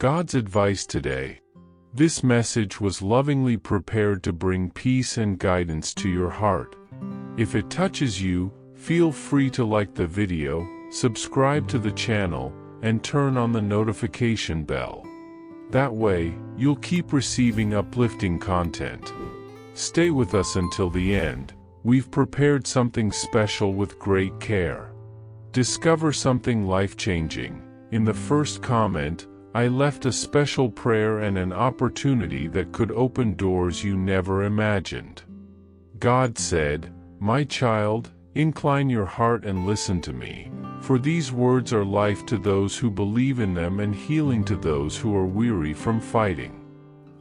God's advice today. This message was lovingly prepared to bring peace and guidance to your heart. If it touches you, feel free to like the video, subscribe to the channel, and turn on the notification bell. That way, you'll keep receiving uplifting content. Stay with us until the end. We've prepared something special with great care. Discover something life-changing. In the first comment, I left a special prayer and an opportunity that could open doors you never imagined. God said, "My child, incline your heart and listen to me, for these words are life to those who believe in them and healing to those who are weary from fighting.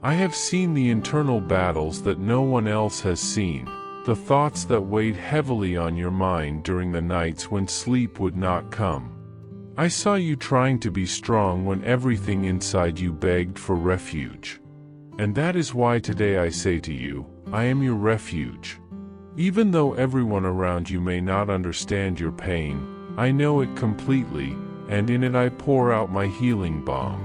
I have seen the internal battles that no one else has seen, the thoughts that weighed heavily on your mind during the nights when sleep would not come. I saw you trying to be strong when everything inside you begged for refuge. And that is why today I say to you, I am your refuge. Even though everyone around you may not understand your pain, I know it completely, and in it I pour out my healing balm.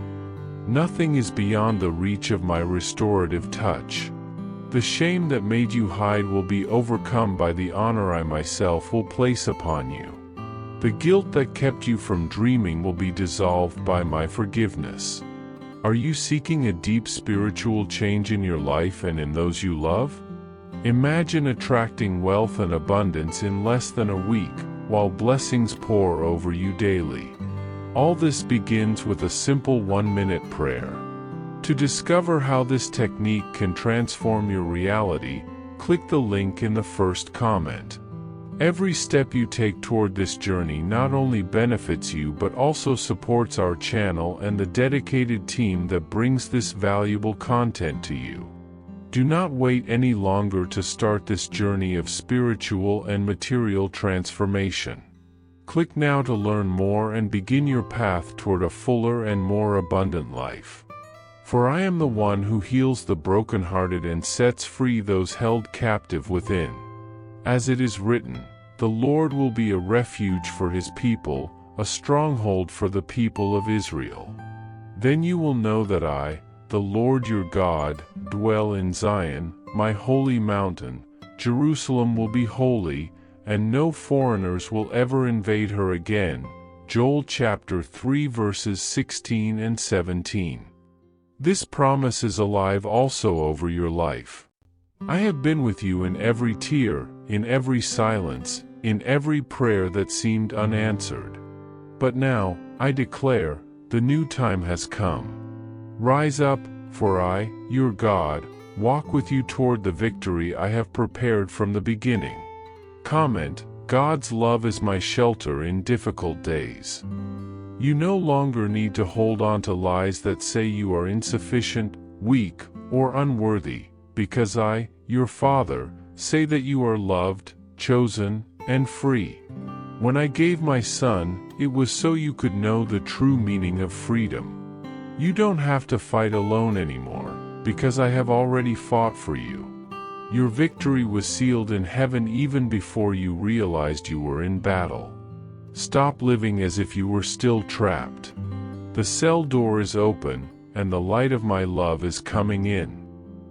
Nothing is beyond the reach of my restorative touch. The shame that made you hide will be overcome by the honor I myself will place upon you. The guilt that kept you from dreaming will be dissolved by my forgiveness. Are you seeking a deep spiritual change in your life and in those you love? Imagine attracting wealth and abundance in less than a week, while blessings pour over you daily. All this begins with a simple 1-minute prayer. To discover how this technique can transform your reality, click the link in the first comment. Every step you take toward this journey not only benefits you but also supports our channel and the dedicated team that brings this valuable content to you. Do not wait any longer to start this journey of spiritual and material transformation. Click now to learn more and begin your path toward a fuller and more abundant life. For I am the one who heals the brokenhearted and sets free those held captive within. As it is written, the Lord will be a refuge for his people, a stronghold for the people of Israel. Then you will know that I, the Lord your God, dwell in Zion, my holy mountain. Jerusalem will be holy, and no foreigners will ever invade her again. Joel chapter 3 verses 16 and 17. This promise is alive also over your life. I have been with you in every tear, in every silence, in every prayer that seemed unanswered. But now, I declare, the new time has come. Rise up, for I, your God, walk with you toward the victory I have prepared from the beginning. Comment, God's love is my shelter in difficult days. You no longer need to hold on to lies that say you are insufficient, weak, or unworthy, because I, your Father, say that you are loved, chosen, and free. When I gave my Son, it was so you could know the true meaning of freedom. You don't have to fight alone anymore, because I have already fought for you. Your victory was sealed in heaven even before you realized you were in battle. Stop living as if you were still trapped. The cell door is open, and the light of my love is coming in.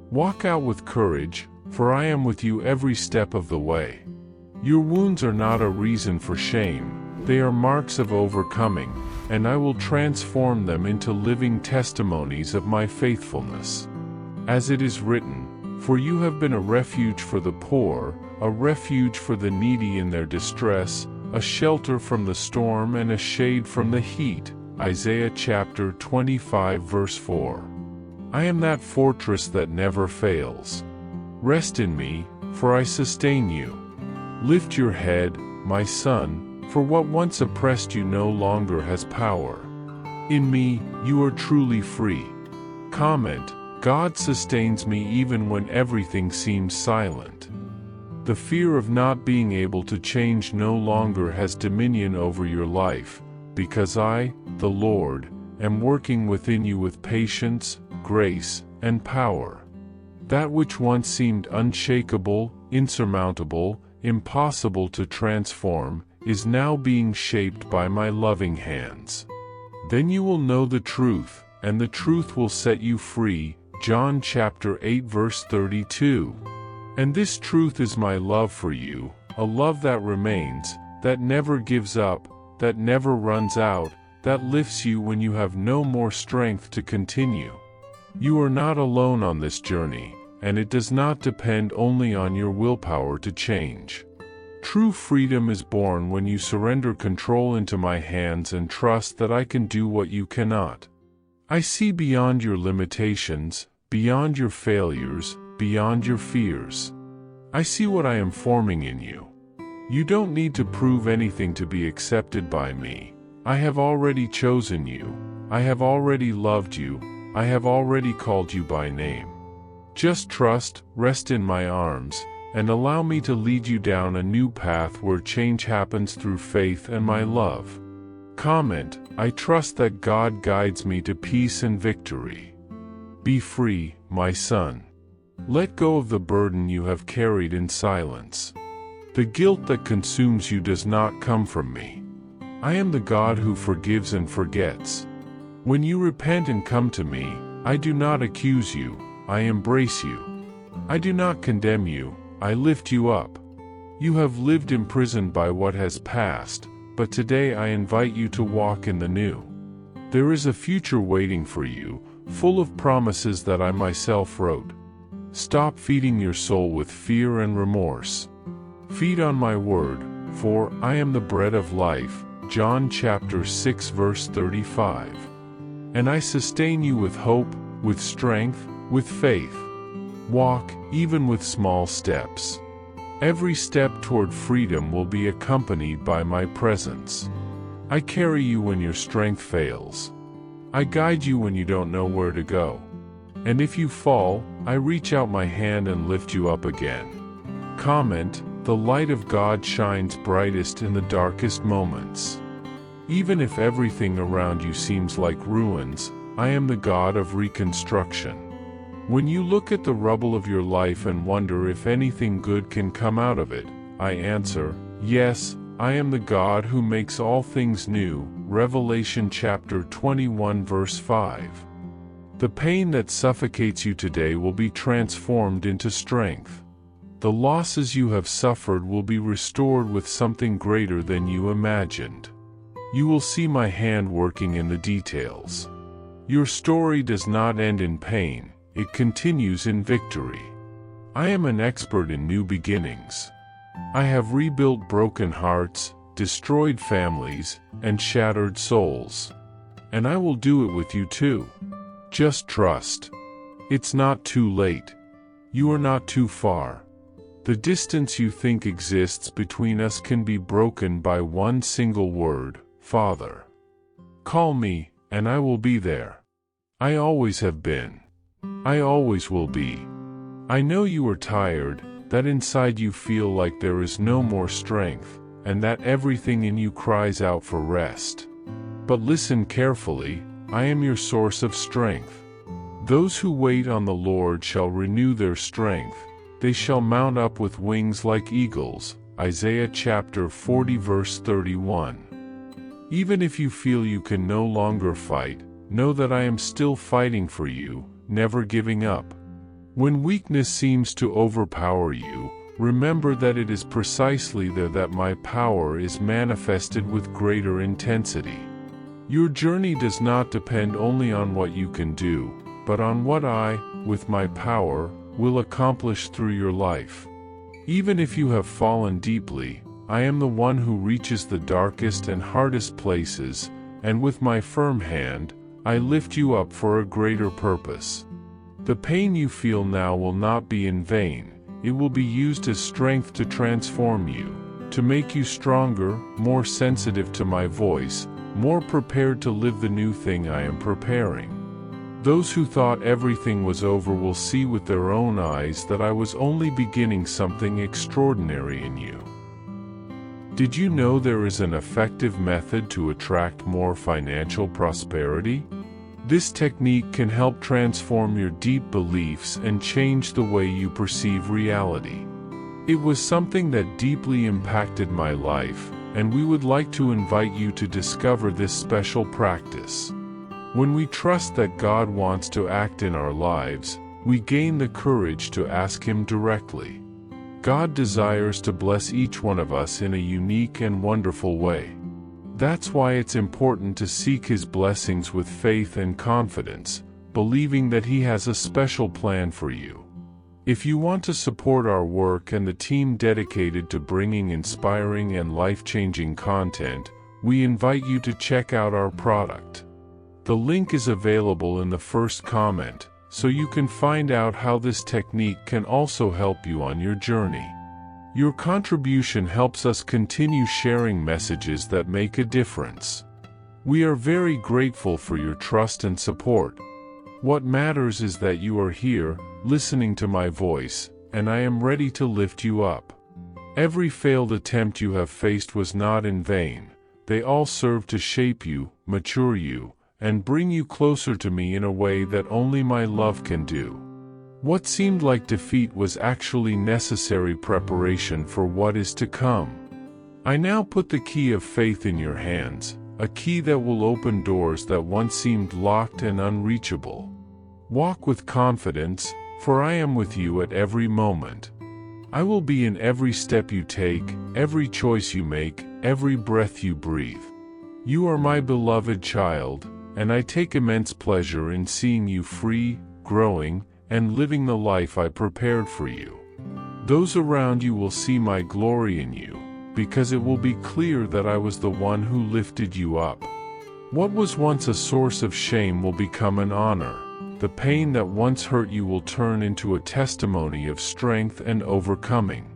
Walk out with courage, for I am with you every step of the way. Your wounds are not a reason for shame, they are marks of overcoming, and I will transform them into living testimonies of my faithfulness. As it is written, for you have been a refuge for the poor, a refuge for the needy in their distress, a shelter from the storm and a shade from the heat. Isaiah chapter 25 verse 4. I am that fortress that never fails. Rest in me, for I sustain you. Lift your head, my son, for what once oppressed you no longer has power. In me, you are truly free. Comment, God sustains me even when everything seems silent. The fear of not being able to change no longer has dominion over your life, because I, the Lord, am working within you with patience, grace, and power. That which once seemed unshakable, insurmountable, impossible to transform, is now being shaped by my loving hands. Then you will know the truth, and the truth will set you free. John chapter 8 verse 32. And this truth is my love for you, a love that remains, that never gives up, that never runs out, that lifts you when you have no more strength to continue. You are not alone on this journey, and it does not depend only on your willpower to change. True freedom is born when you surrender control into my hands and trust that I can do what you cannot. I see beyond your limitations, beyond your failures, beyond your fears. I see what I am forming in you. You don't need to prove anything to be accepted by me. I have already chosen you. I have already loved you. I have already called you by name. Just trust, rest in my arms, and allow me to lead you down a new path where change happens through faith and my love. Comment: I trust that God guides me to peace and victory. Be free, my son. Let go of the burden you have carried in silence. The guilt that consumes you does not come from me. I am the God who forgives and forgets. When you repent and come to me, I do not accuse you, I embrace you. I do not condemn you, I lift you up. You have lived imprisoned by what has passed, but today I invite you to walk in the new. There is a future waiting for you, full of promises that I myself wrote. Stop feeding your soul with fear and remorse. Feed on my word, for I am the bread of life. John chapter 6 verse 35. And I sustain you with hope, with strength, with faith. Walk, even with small steps. Every step toward freedom will be accompanied by my presence. I carry you when your strength fails. I guide you when you don't know where to go. And if you fall, I reach out my hand and lift you up again. Comment: the light of God shines brightest in the darkest moments. Even if everything around you seems like ruins, I am the God of reconstruction. When you look at the rubble of your life and wonder if anything good can come out of it, I answer, yes, I am the God who makes all things new. Revelation chapter 21 verse 5. The pain that suffocates you today will be transformed into strength. The losses you have suffered will be restored with something greater than you imagined. You will see my hand working in the details. Your story does not end in pain. It continues in victory. I am an expert in new beginnings. I have rebuilt broken hearts, destroyed families, and shattered souls. And I will do it with you too. Just trust. It's not too late. You are not too far. The distance you think exists between us can be broken by one single word: Father. Call me, and I will be there. I always have been. I always will be. I know you are tired, that inside you feel like there is no more strength, and that everything in you cries out for rest. But listen carefully, I am your source of strength. Those who wait on the Lord shall renew their strength. They shall mount up with wings like eagles. Isaiah chapter 40 verse 31. Even if you feel you can no longer fight, know that I am still fighting for you, never giving up. When weakness seems to overpower you, remember that it is precisely there that my power is manifested with greater intensity. Your journey does not depend only on what you can do, but on what I, with my power, will accomplish through your life. Even if you have fallen deeply, I am the one who reaches the darkest and hardest places, and with my firm hand, I lift you up for a greater purpose. The pain you feel now will not be in vain. It will be used as strength to transform you, to make you stronger, more sensitive to my voice, more prepared to live the new thing I am preparing. Those who thought everything was over will see with their own eyes that I was only beginning something extraordinary in you. Did you know there is an effective method to attract more financial prosperity? This technique can help transform your deep beliefs and change the way you perceive reality. It was something that deeply impacted my life, and we would like to invite you to discover this special practice. When we trust that God wants to act in our lives, we gain the courage to ask Him directly. God desires to bless each one of us in a unique and wonderful way. That's why it's important to seek His blessings with faith and confidence, believing that He has a special plan for you. If you want to support our work and the team dedicated to bringing inspiring and life-changing content, we invite you to check out our product. The link is available in the first comment, so you can find out how this technique can also help you on your journey. Your contribution helps us continue sharing messages that make a difference. We are very grateful for your trust and support. What matters is that you are here, listening to my voice, and I am ready to lift you up. Every failed attempt you have faced was not in vain. They all serve to shape you, mature you, and bring you closer to me in a way that only my love can do. What seemed like defeat was actually necessary preparation for what is to come. I now put the key of faith in your hands, a key that will open doors that once seemed locked and unreachable. Walk with confidence, for I am with you at every moment. I will be in every step you take, every choice you make, every breath you breathe. You are my beloved child, and I take immense pleasure in seeing you free, growing, and living the life I prepared for you. Those around you will see my glory in you, because it will be clear that I was the one who lifted you up. What was once a source of shame will become an honor. The pain that once hurt you will turn into a testimony of strength and overcoming.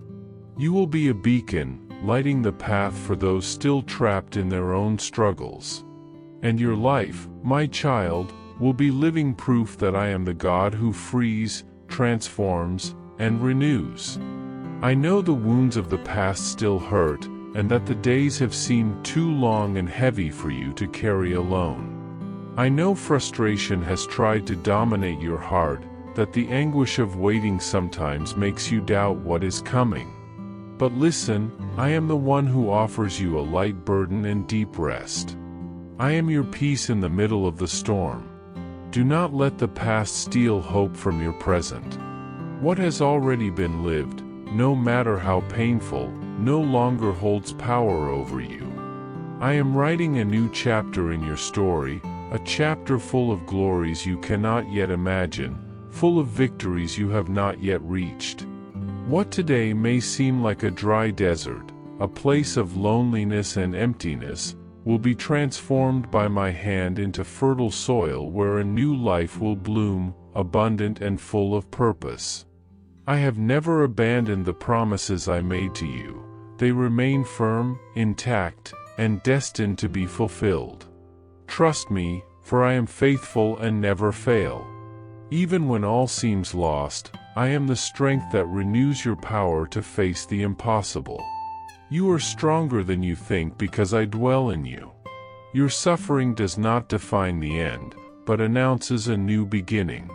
You will be a beacon, lighting the path for those still trapped in their own struggles. And your life, my child, will be living proof that I am the God who frees, transforms, and renews. I know the wounds of the past still hurt, and that the days have seemed too long and heavy for you to carry alone. I know frustration has tried to dominate your heart, that the anguish of waiting sometimes makes you doubt what is coming. But listen, I am the one who offers you a light burden and deep rest. I am your peace in the middle of the storm. Do not let the past steal hope from your present. What has already been lived, no matter how painful, no longer holds power over you. I am writing a new chapter in your story, a chapter full of glories you cannot yet imagine, full of victories you have not yet reached. What today may seem like a dry desert, a place of loneliness and emptiness, will be transformed by my hand into fertile soil where a new life will bloom, abundant and full of purpose. I have never abandoned the promises I made to you. They remain firm, intact, and destined to be fulfilled. Trust me, for I am faithful and never fail. Even when all seems lost, I am the strength that renews your power to face the impossible. You are stronger than you think because I dwell in you. Your suffering does not define the end, but announces a new beginning.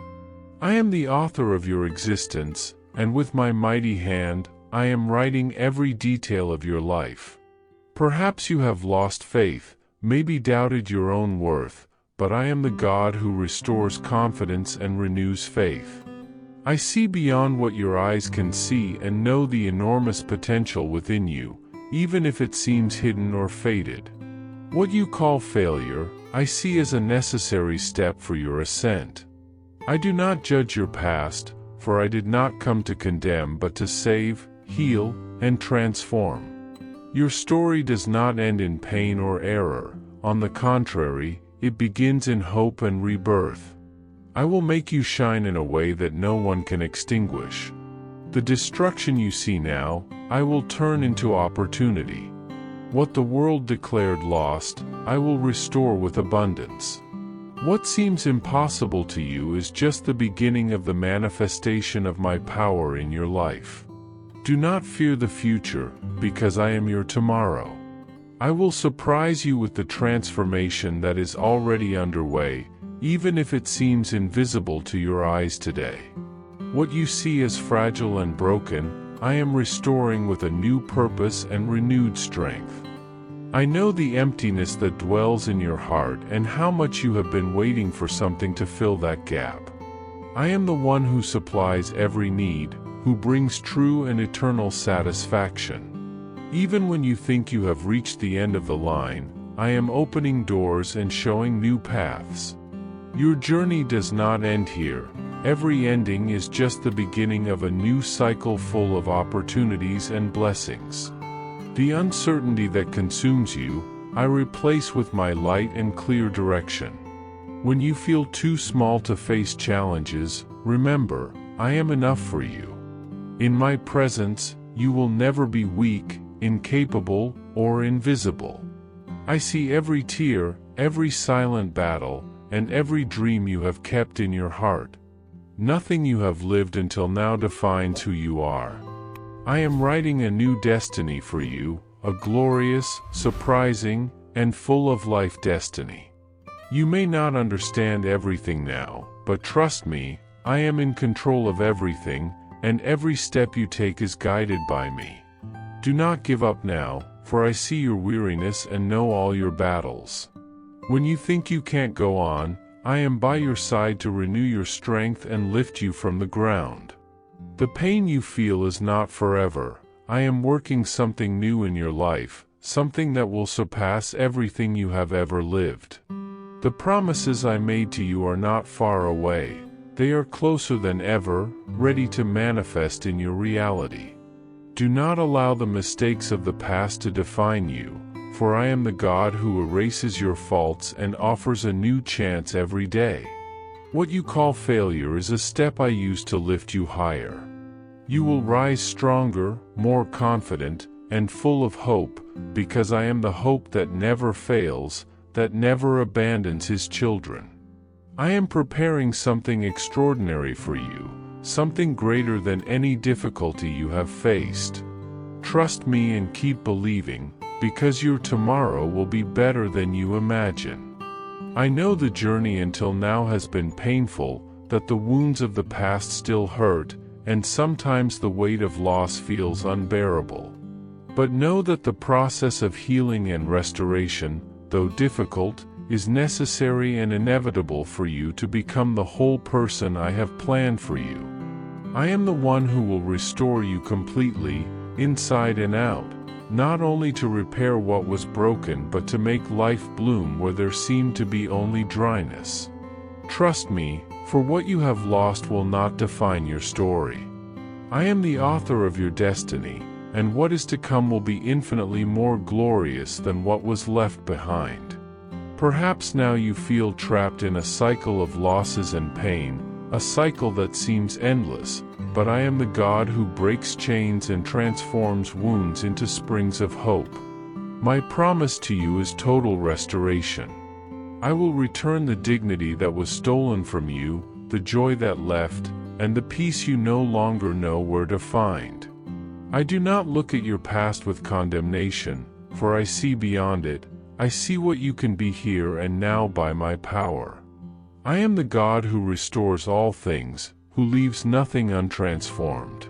I am the author of your existence, and with my mighty hand, I am writing every detail of your life. Perhaps you have lost faith, maybe doubted your own worth, but I am the God who restores confidence and renews faith. I see beyond what your eyes can see and know the enormous potential within you, even if it seems hidden or faded. What you call failure, I see as a necessary step for your ascent. I do not judge your past, for I did not come to condemn but to save, heal, and transform. Your story does not end in pain or error. On the contrary, it begins in hope and rebirth. I will make you shine in a way that no one can extinguish. The destruction you see now, I will turn into opportunity. What the world declared lost, I will restore with abundance. What seems impossible to you is just the beginning of the manifestation of my power in your life. Do not fear the future, because I am your tomorrow. I will surprise you with the transformation that is already underway, even if it seems invisible to your eyes today. What you see as fragile and broken, I am restoring with a new purpose and renewed strength. I know the emptiness that dwells in your heart and how much you have been waiting for something to fill that gap. I am the one who supplies every need, who brings true and eternal satisfaction. Even when you think you have reached the end of the line, I am opening doors and showing new paths. Your journey does not end here. Every ending is just the beginning of a new cycle full of opportunities and blessings. The uncertainty that consumes you, I replace with my light and clear direction. When you feel too small to face challenges, remember, I am enough for you. In my presence, you will never be weak, incapable, or invisible. I see every tear, every silent battle, and every dream you have kept in your heart. Nothing you have lived until now defines who you are. I am writing a new destiny for you, a glorious, surprising, and full of life destiny. You may not understand everything now, but trust me, I am in control of everything, and every step you take is guided by me. Do not give up now, for I see your weariness and know all your battles. When you think you can't go on, I am by your side to renew your strength and lift you from the ground. The pain you feel is not forever. I am working something new in your life, something that will surpass everything you have ever lived. The promises I made to you are not far away. They are closer than ever, ready to manifest in your reality. Do not allow the mistakes of the past to define you, for I am the God who erases your faults and offers a new chance every day. What you call failure is a step I use to lift you higher. You will rise stronger, more confident, and full of hope, because I am the hope that never fails, that never abandons his children. I am preparing something extraordinary for you, something greater than any difficulty you have faced. Trust me and keep believing, because your tomorrow will be better than you imagine. I know the journey until now has been painful, that the wounds of the past still hurt, and sometimes the weight of loss feels unbearable. But know that the process of healing and restoration, though difficult, is necessary and inevitable for you to become the whole person I have planned for you. I am the one who will restore you completely, inside and out, not only to repair what was broken but to make life bloom where there seemed to be only dryness. Trust me, for what you have lost will not define your story. I am the author of your destiny, and what is to come will be infinitely more glorious than what was left behind. Perhaps now you feel trapped in a cycle of losses and pain, a cycle that seems endless, but I am the God who breaks chains and transforms wounds into springs of hope. My promise to you is total restoration. I will return the dignity that was stolen from you, the joy that left, and the peace you no longer know where to find. I do not look at your past with condemnation, for I see beyond it. I see what you can be here and now by my power. I am the God who restores all things, who leaves nothing untransformed.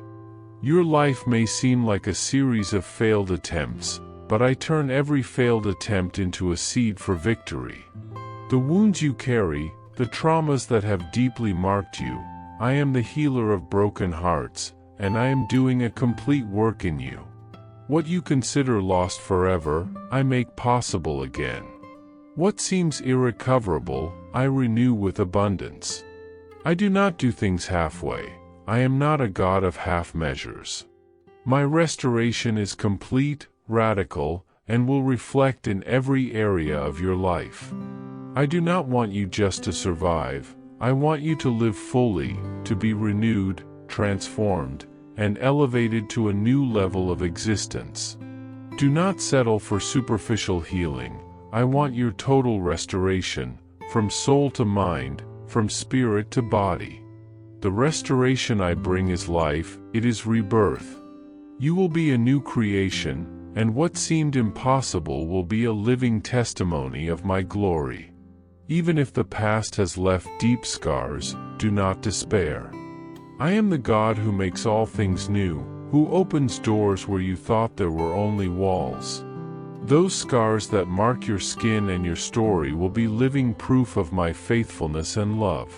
Your life may seem like a series of failed attempts, but I turn every failed attempt into a seed for victory. The wounds you carry, the traumas that have deeply marked you, I am the healer of broken hearts, and I am doing a complete work in you. What you consider lost forever, I make possible again. What seems irrecoverable, I renew with abundance. I do not do things halfway. I am not a God of half measures. My restoration is complete, radical, and will reflect in every area of your life. I do not want you just to survive. I want you to live fully, to be renewed, transformed, and elevated to a new level of existence. Do not settle for superficial healing. I want your total restoration, from soul to mind, from spirit to body. The restoration I bring is life, it is rebirth. You will be a new creation, and what seemed impossible will be a living testimony of my glory. Even if the past has left deep scars, do not despair. I am the God who makes all things new, who opens doors where you thought there were only walls. Those scars that mark your skin and your story will be living proof of my faithfulness and love.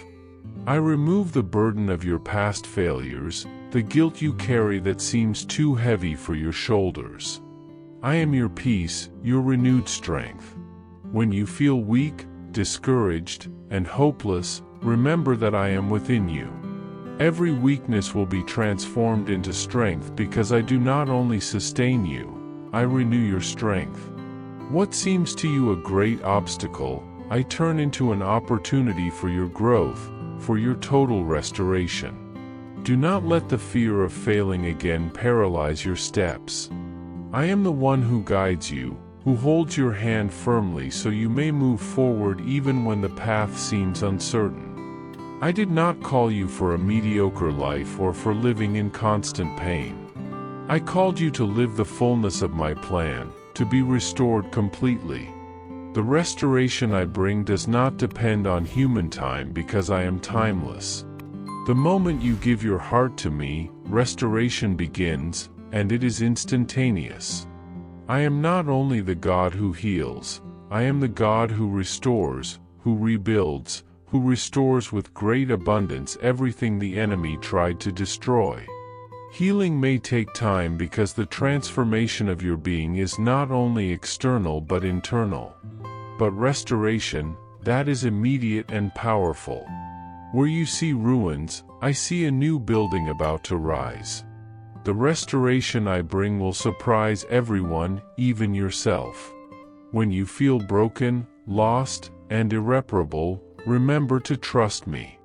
I remove the burden of your past failures, the guilt you carry that seems too heavy for your shoulders. I am your peace, your renewed strength. When you feel weak, discouraged, and hopeless, remember that I am within you. Every weakness will be transformed into strength because I do not only sustain you, I renew your strength. What seems to you a great obstacle, I turn into an opportunity for your growth, for your total restoration. Do not let the fear of failing again paralyze your steps. I am the one who guides you, who holds your hand firmly so you may move forward even when the path seems uncertain. I did not call you for a mediocre life or for living in constant pain. I called you to live the fullness of my plan, to be restored completely. The restoration I bring does not depend on human time because I am timeless. The moment you give your heart to me, restoration begins, and it is instantaneous. I am not only the God who heals, I am the God who restores, who rebuilds, who restores with great abundance everything the enemy tried to destroy. Healing may take time because the transformation of your being is not only external but internal. But restoration, that is immediate and powerful. Where you see ruins, I see a new building about to rise. The restoration I bring will surprise everyone, even yourself. When you feel broken, lost, and irreparable, remember to trust me.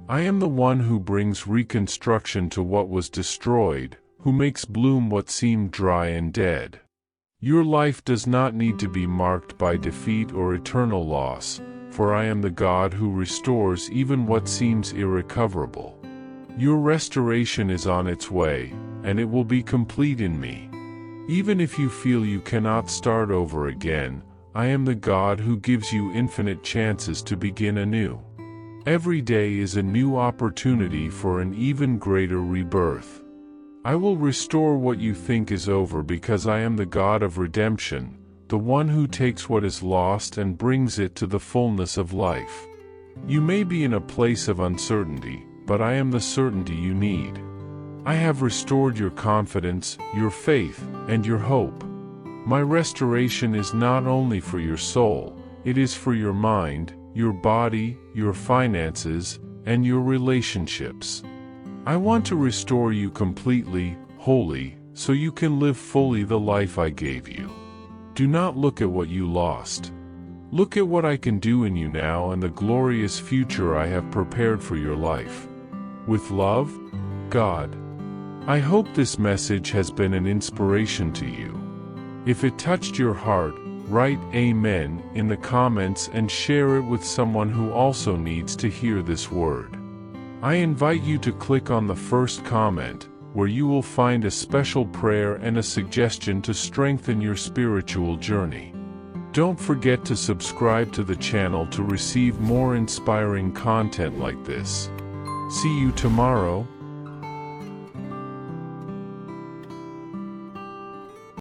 I am the one who brings reconstruction to what was destroyed, who makes bloom what seemed dry and dead. Your life does not need to be marked by defeat or eternal loss, for I am the God who restores even what seems irrecoverable. Your restoration is on its way, and it will be complete in me. Even if you feel you cannot start over again, I am the God who gives you infinite chances to begin anew. Every day is a new opportunity for an even greater rebirth. I will restore what you think is over because I am the God of redemption, the one who takes what is lost and brings it to the fullness of life. You may be in a place of uncertainty, but I am the certainty you need. I have restored your confidence, your faith, and your hope. My restoration is not only for your soul, it is for your mind, your body, your finances, and your relationships. I want to restore you completely, wholly, so you can live fully the life I gave you. Do not look at what you lost. Look at what I can do in you now and the glorious future I have prepared for your life. With love, God. I hope this message has been an inspiration to you. If it touched your heart, write Amen in the comments and share it with someone who also needs to hear this word. I invite you to click on the first comment, where you will find a special prayer and a suggestion to strengthen your spiritual journey. Don't forget to subscribe to the channel to receive more inspiring content like this. See you tomorrow.